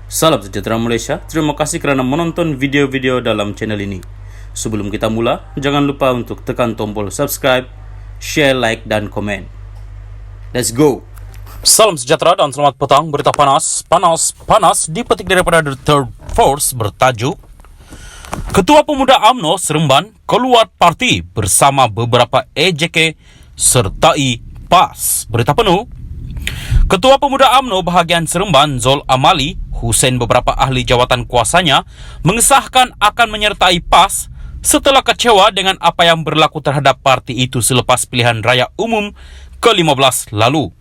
Salam sejahtera Malaysia, terima kasih kerana menonton video-video dalam channel ini. Sebelum kita mula, jangan lupa untuk tekan tombol subscribe, share, like, dan komen. Let's go! Salam sejahtera dan selamat petang. Berita panas dipetik daripada The Third Force bertajuk Ketua Pemuda UMNO Seremban keluar parti bersama beberapa EJK sertai PAS. Berita penuh. Ketua Pemuda UMNO bahagian Seremban Zul Amali Hussein beberapa ahli jawatan kuasanya mengesahkan akan menyertai PAS setelah kecewa dengan apa yang berlaku terhadap parti itu selepas pilihan raya umum ke-15 lalu.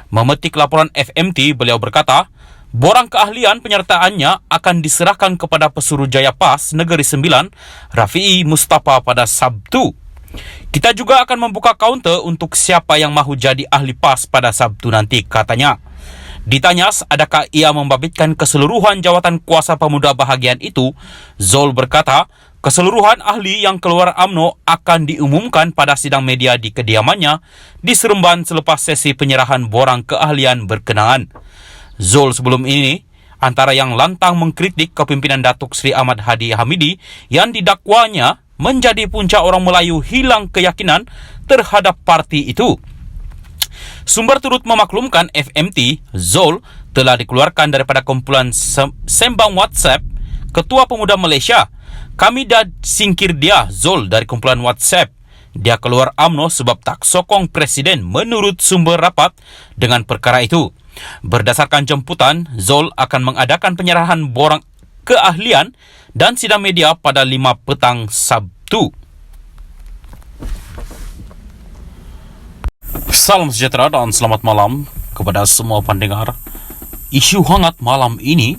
Memetik laporan FMT, beliau berkata, borang keahlian penyertaannya akan diserahkan kepada Pesuruhjaya PAS Negeri Sembilan, Rafi'i Mustafa pada Sabtu. Kita juga akan membuka kaunter untuk siapa yang mahu jadi ahli PAS pada Sabtu nanti, katanya. Ditanya adakah ia membabitkan keseluruhan jawatan kuasa pemuda bahagian itu, Zul berkata, keseluruhan ahli yang keluar UMNO akan diumumkan pada sidang media di kediamannya di Seremban selepas sesi penyerahan borang keahlian berkenaan. Zul sebelum ini antara yang lantang mengkritik kepimpinan Datuk Seri Ahmad Hadi Hamidi yang didakwanya menjadi punca orang Melayu hilang keyakinan terhadap parti itu. Sumber turut memaklumkan FMT, Zul telah dikeluarkan daripada kumpulan sembang WhatsApp Ketua Pemuda Malaysia. Kami dah singkir dia, Zul, dari kumpulan WhatsApp. Dia keluar UMNO sebab tak sokong Presiden menurut sumber rapat dengan perkara itu. Berdasarkan jemputan, Zul akan mengadakan penyerahan borang keahlian dan sidang media pada 5 petang Sabtu. Salam sejahtera dan selamat malam kepada semua pendengar. Isu hangat malam ini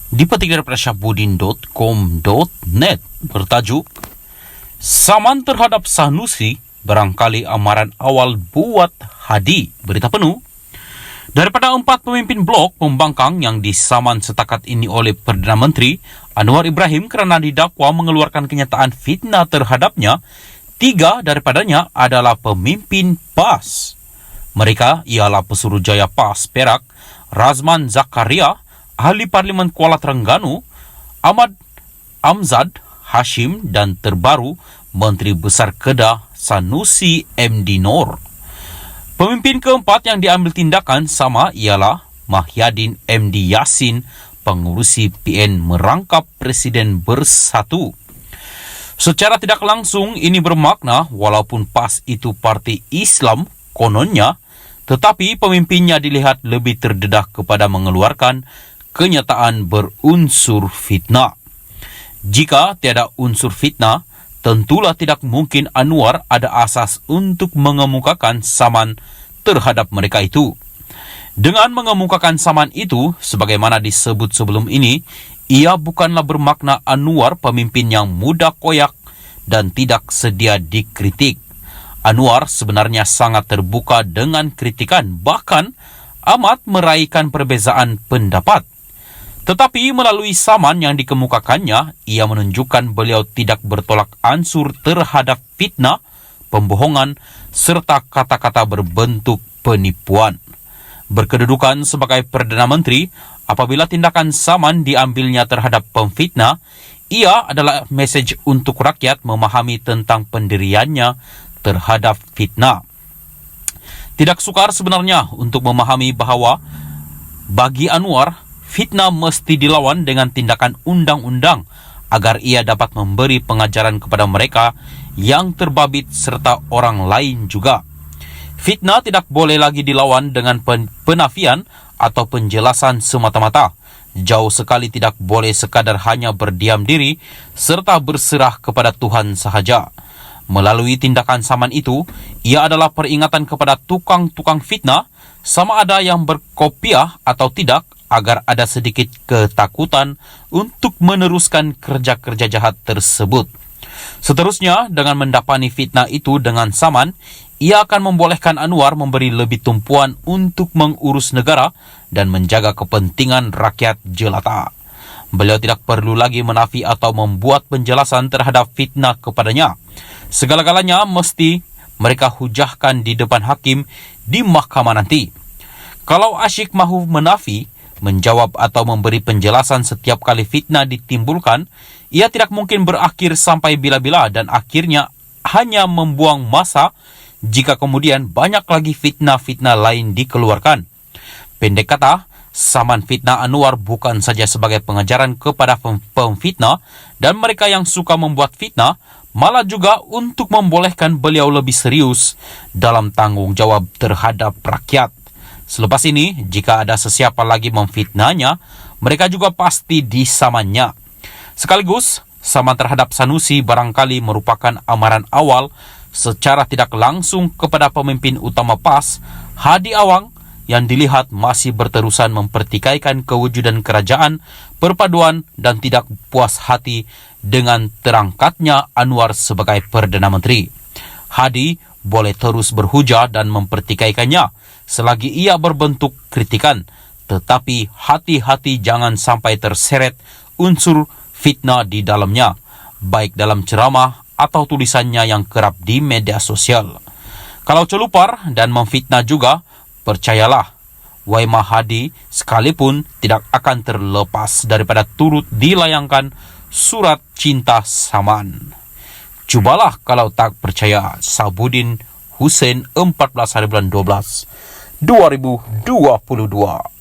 dipetik daripada syahbudin.com.net bertajuk Saman terhadap Sanusi barangkali amaran awal buat Hadi. Berita penuh. Daripada 4 pemimpin blok pembangkang yang disaman setakat ini oleh Perdana Menteri Anwar Ibrahim kerana didakwa mengeluarkan kenyataan fitnah terhadapnya, 3 daripadanya adalah pemimpin PAS. Mereka ialah Pesuruhjaya PAS Perak, Razman Zakaria, Ahli Parlimen Kuala Terengganu, Ahmad Amzad Hashim dan terbaru Menteri Besar Kedah Sanusi MD Nor. Pemimpin keempat yang diambil tindakan sama ialah Mahyadin MD Yassin, pengurusi PN merangkap Presiden Bersatu. Secara tidak langsung ini bermakna walaupun PAS itu parti Islam kononnya, tetapi pemimpinnya dilihat lebih terdedah kepada mengeluarkan kenyataan berunsur fitnah. Jika tiada unsur fitnah, tentulah tidak mungkin Anwar ada asas untuk mengemukakan saman terhadap mereka itu. Dengan mengemukakan saman itu, sebagaimana disebut sebelum ini, ia bukanlah bermakna Anwar pemimpin yang mudah koyak dan tidak sedia dikritik. Anwar sebenarnya sangat terbuka dengan kritikan, bahkan amat meraihkan perbezaan pendapat. Tetapi melalui saman yang dikemukakannya, ia menunjukkan beliau tidak bertolak ansur terhadap fitnah, pembohongan, serta kata-kata berbentuk penipuan. Berkedudukan sebagai Perdana Menteri, apabila tindakan saman diambilnya terhadap pemfitnah, ia adalah mesej untuk rakyat memahami tentang pendiriannya terhadap fitnah. Tidak sukar sebenarnya untuk memahami bahawa bagi Anwar, fitnah mesti dilawan dengan tindakan undang-undang agar ia dapat memberi pengajaran kepada mereka yang terbabit serta orang lain juga. Fitnah tidak boleh lagi dilawan dengan penafian atau penjelasan semata-mata. Jauh sekali tidak boleh sekadar hanya berdiam diri serta berserah kepada Tuhan sahaja. Melalui tindakan saman itu, ia adalah peringatan kepada tukang-tukang fitnah, sama ada yang berkopiah atau tidak, agar ada sedikit ketakutan untuk meneruskan kerja-kerja jahat tersebut. Seterusnya, dengan mendapani fitnah itu dengan saman, ia akan membolehkan Anwar memberi lebih tumpuan untuk mengurus negara dan menjaga kepentingan rakyat jelata. Beliau tidak perlu lagi menafi atau membuat penjelasan terhadap fitnah kepadanya. Segala-galanya mesti mereka hujahkan di depan hakim di mahkamah nanti. Kalau asyik mahu menafi, menjawab atau memberi penjelasan setiap kali fitnah ditimbulkan, ia tidak mungkin berakhir sampai bila-bila dan akhirnya hanya membuang masa jika kemudian banyak lagi fitnah-fitnah lain dikeluarkan. Pendek kata, saman fitnah Anwar bukan saja sebagai pengajaran kepada pemfitnah dan mereka yang suka membuat fitnah, malah juga untuk membolehkan beliau lebih serius dalam tanggung jawab terhadap rakyat. Selepas ini, jika ada sesiapa lagi memfitnahnya, mereka juga pasti disamannya. Sekaligus, saman terhadap Sanusi barangkali merupakan amaran awal secara tidak langsung kepada pemimpin utama PAS, Hadi Awang, yang dilihat masih berterusan mempertikaikan kewujudan kerajaan, perpaduan dan tidak puas hati dengan terangkatnya Anwar sebagai Perdana Menteri. Hadi boleh terus berhujah dan mempertikaikannya selagi ia berbentuk kritikan, tetapi hati-hati jangan sampai terseret unsur fitnah di dalamnya, baik dalam ceramah atau tulisannya yang kerap di media sosial. Kalau celupar dan memfitnah juga, percayalah, Waimah Hadi sekalipun tidak akan terlepas daripada turut dilayangkan surat cinta saman. Cubalah kalau tak percaya. Sabudin Hussein, 14 hari bulan 12 2022.